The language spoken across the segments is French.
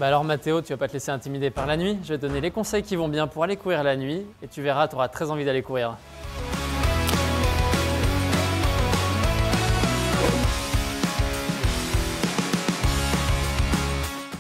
Bah alors Mathéo, tu vas pas te laisser intimider par la nuit. Je vais te donner les conseils qui vont bien pour aller courir la nuit et tu verras, tu auras très envie d'aller courir.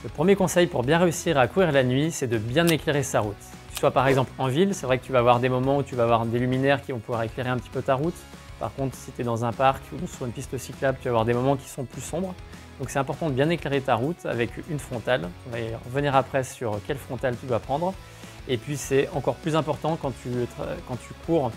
Le premier conseil pour bien réussir à courir la nuit, c'est de bien éclairer sa route. Que tu sois par exemple en ville, c'est vrai que tu vas avoir des moments où tu vas avoir des luminaires qui vont pouvoir éclairer un petit peu ta route. Par contre, si tu es dans un parc ou sur une piste cyclable, tu vas avoir des moments qui sont plus sombres. Donc c'est important de bien éclairer ta route avec une frontale. On va y revenir après sur quelle frontale tu dois prendre. Et puis c'est encore plus important quand tu cours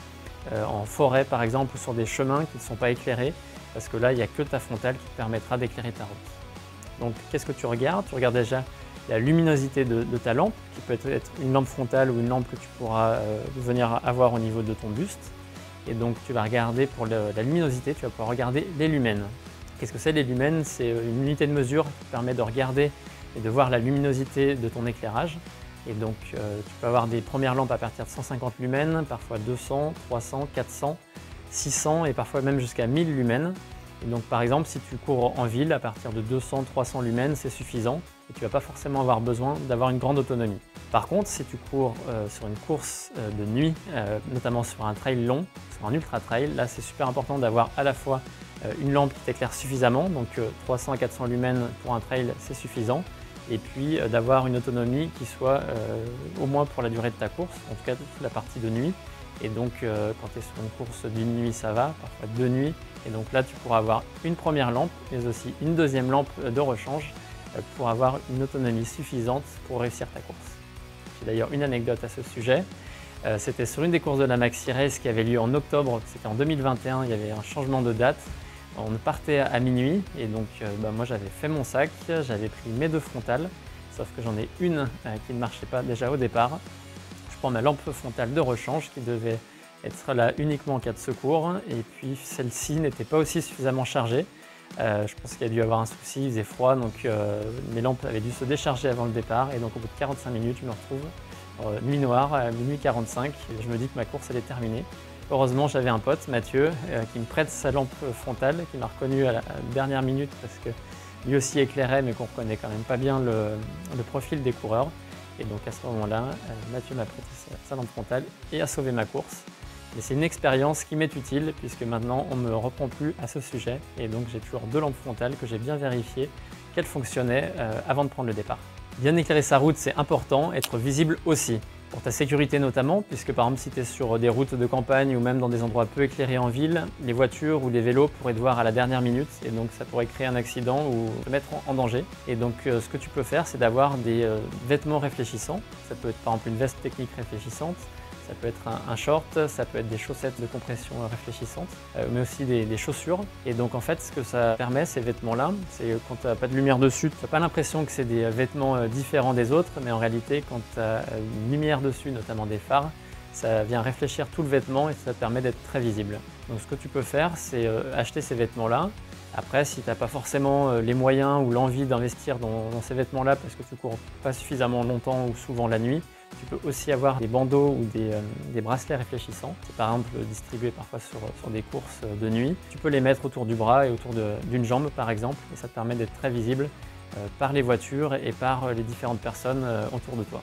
en forêt par exemple ou sur des chemins qui ne sont pas éclairés, parce que là il n'y a que ta frontale qui te permettra d'éclairer ta route. Donc qu'est-ce que tu regardes? Tu regardes déjà la luminosité de ta lampe, qui peut être une lampe frontale ou une lampe que tu pourras venir avoir au niveau de ton buste. Et donc tu vas regarder pour la luminosité, tu vas pouvoir regarder les lumens. Qu'est-ce que c'est les lumens? C'est une unité de mesure qui permet de regarder et de voir la luminosité de ton éclairage. Et donc tu peux avoir des premières lampes à partir de 150 lumens, parfois 200, 300, 400, 600 et parfois même jusqu'à 1000 lumens. Et donc par exemple si tu cours en ville, à partir de 200, 300 lumens c'est suffisant et tu ne vas pas forcément avoir besoin d'avoir une grande autonomie. Par contre si tu cours sur une course de nuit, notamment sur un trail long, sur un ultra trail, là c'est super important d'avoir à la fois une lampe qui t'éclaire suffisamment, donc 300 à 400 lumens pour un trail c'est suffisant, et puis d'avoir une autonomie qui soit au moins pour la durée de ta course, en tout cas toute la partie de nuit. Et donc quand tu es sur une course d'une nuit ça va, parfois deux nuits, et donc là tu pourras avoir une première lampe mais aussi une deuxième lampe de rechange pour avoir une autonomie suffisante pour réussir ta course. J'ai d'ailleurs une anecdote à ce sujet. C'était sur une des courses de la Maxi Race qui avait lieu en octobre, c'était en 2021, il y avait un changement de date. On partait à minuit et donc moi j'avais fait mon sac, j'avais pris mes deux frontales, sauf que j'en ai une qui ne marchait pas déjà au départ. Je prends ma lampe frontale de rechange qui devait être là uniquement en cas de secours et puis celle-ci n'était pas aussi suffisamment chargée. Je pense qu'il y a dû y avoir un souci, il faisait froid donc mes lampes avaient dû se décharger avant le départ et donc au bout de 45 minutes je me retrouve nuit noire à minuit 45 et je me dis que ma course elle est terminée. Heureusement, j'avais un pote, Mathieu, qui me prête sa lampe frontale, qui m'a reconnu à la dernière minute parce que lui aussi éclairait, mais qu'on ne reconnaît quand même pas bien le profil des coureurs. Et donc à ce moment-là, Mathieu m'a prêté sa lampe frontale et a sauvé ma course. Mais c'est une expérience qui m'est utile puisque maintenant on ne me reprend plus à ce sujet. Et donc j'ai toujours deux lampes frontales que j'ai bien vérifiées qu'elles fonctionnaient avant de prendre le départ. Bien éclairer sa route, c'est important, être visible aussi. Pour ta sécurité notamment, puisque par exemple si tu es sur des routes de campagne ou même dans des endroits peu éclairés en ville, les voitures ou les vélos pourraient te voir à la dernière minute et donc ça pourrait créer un accident ou te mettre en danger. Et donc ce que tu peux faire, c'est d'avoir des vêtements réfléchissants. Ça peut être par exemple une veste technique réfléchissante, ça peut être un short, ça peut être des chaussettes de compression réfléchissantes, mais aussi des chaussures. Et donc en fait, ce que ça permet, ces vêtements-là, c'est quand tu n'as pas de lumière dessus, tu n'as pas l'impression que c'est des vêtements différents des autres, mais en réalité, quand tu as une lumière dessus, notamment des phares, ça vient réfléchir tout le vêtement et ça te permet d'être très visible. Donc ce que tu peux faire, c'est acheter ces vêtements-là. Après, si tu n'as pas forcément les moyens ou l'envie d'investir dans ces vêtements-là parce que tu cours pas suffisamment longtemps ou souvent la nuit, tu peux aussi avoir des bandeaux ou des bracelets réfléchissants. C'est par exemple distribué parfois sur des courses de nuit. Tu peux les mettre autour du bras et autour d'une jambe par exemple et ça te permet d'être très visible par les voitures et par les différentes personnes autour de toi.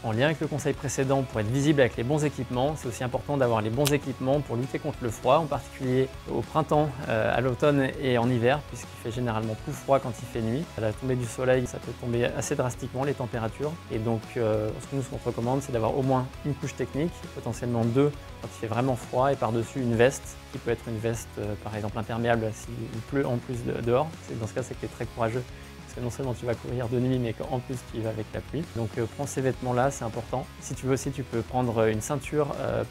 En lien avec le conseil précédent, pour être visible avec les bons équipements, c'est aussi important d'avoir les bons équipements pour lutter contre le froid, en particulier au printemps, à l'automne et en hiver, puisqu'il fait généralement plus froid quand il fait nuit. À la tombée du soleil, ça peut tomber assez drastiquement les températures. Et donc, ce que nous on te recommande, c'est d'avoir au moins une couche technique, potentiellement deux quand il fait vraiment froid, et par-dessus une veste, qui peut être une veste par exemple imperméable s'il pleut en plus dehors. Dans ce cas, c'est que tu es très courageux. Non seulement tu vas courir de nuit, mais qu'en plus tu y vas avec la pluie. Donc prends ces vêtements-là, c'est important. Si tu veux aussi, tu peux prendre une ceinture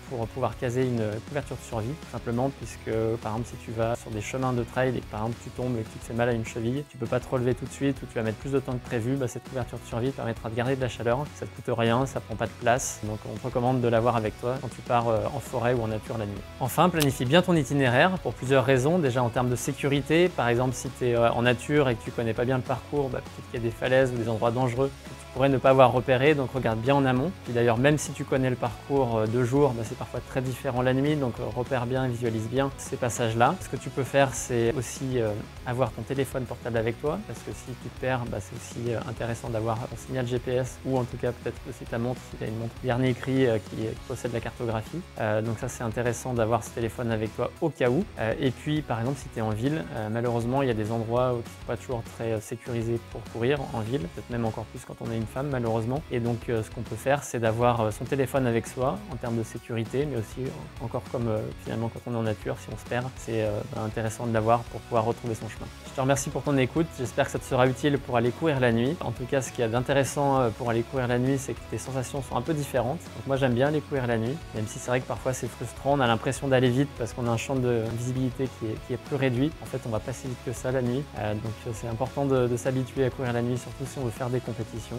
pour pouvoir caser une couverture de survie, simplement puisque par exemple si tu vas sur des chemins de trail et que par exemple tu tombes et que tu te fais mal à une cheville, tu peux pas te relever tout de suite ou tu vas mettre plus de temps que prévu, cette couverture de survie permettra de garder de la chaleur, ça te coûte rien, ça prend pas de place, donc on te recommande de l'avoir avec toi quand tu pars en forêt ou en nature la nuit. Enfin, planifie bien ton itinéraire pour plusieurs raisons, déjà en termes de sécurité, par exemple si tu es en nature et que tu connais pas bien le parcours, peut-être qu'il y a des falaises ou des endroits dangereux que tu pourrais ne pas avoir repéré, donc regarde bien en amont. Puis d'ailleurs, même si tu connais le parcours de jour, c'est parfois très différent la nuit, donc repère bien, visualise bien ces passages-là. Ce que tu peux faire, c'est aussi avoir ton téléphone portable avec toi, parce que si tu te perds, c'est aussi intéressant d'avoir ton signal GPS, ou en tout cas peut-être aussi ta montre, si tu as une montre dernier cri qui possède la cartographie. Donc ça, c'est intéressant d'avoir ce téléphone avec toi au cas où. Et puis, par exemple, si tu es en ville, malheureusement, il y a des endroits où qui ne sont pas toujours très sécurisés pour courir en ville, peut-être même encore plus quand on est une femme, malheureusement. Et donc, ce qu'on peut faire, c'est d'avoir son téléphone avec soi en termes de sécurité, mais aussi encore comme finalement quand on est en nature, si on se perd, c'est intéressant de l'avoir pour pouvoir retrouver son chemin. Je te remercie pour ton écoute, j'espère que ça te sera utile pour aller courir la nuit. En tout cas, ce qu'il y a d'intéressant pour aller courir la nuit, c'est que tes sensations sont un peu différentes. Donc moi, j'aime bien aller courir la nuit, même si c'est vrai que parfois c'est frustrant, on a l'impression d'aller vite parce qu'on a un champ de visibilité qui est plus réduit. En fait, on va pas si vite que ça la nuit, donc c'est important de s'habituer à courir la nuit, surtout si on veut faire des compétitions.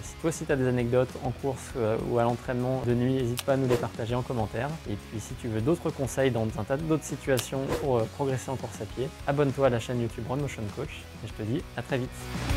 Si toi aussi tu as des anecdotes en course ou à l'entraînement de nuit, n'hésite pas à nous les partager en commentaire. Et puis si tu veux d'autres conseils dans un tas d'autres situations pour progresser en course à pied, abonne-toi à la chaîne YouTube Run Motion Coach et je te dis à très vite.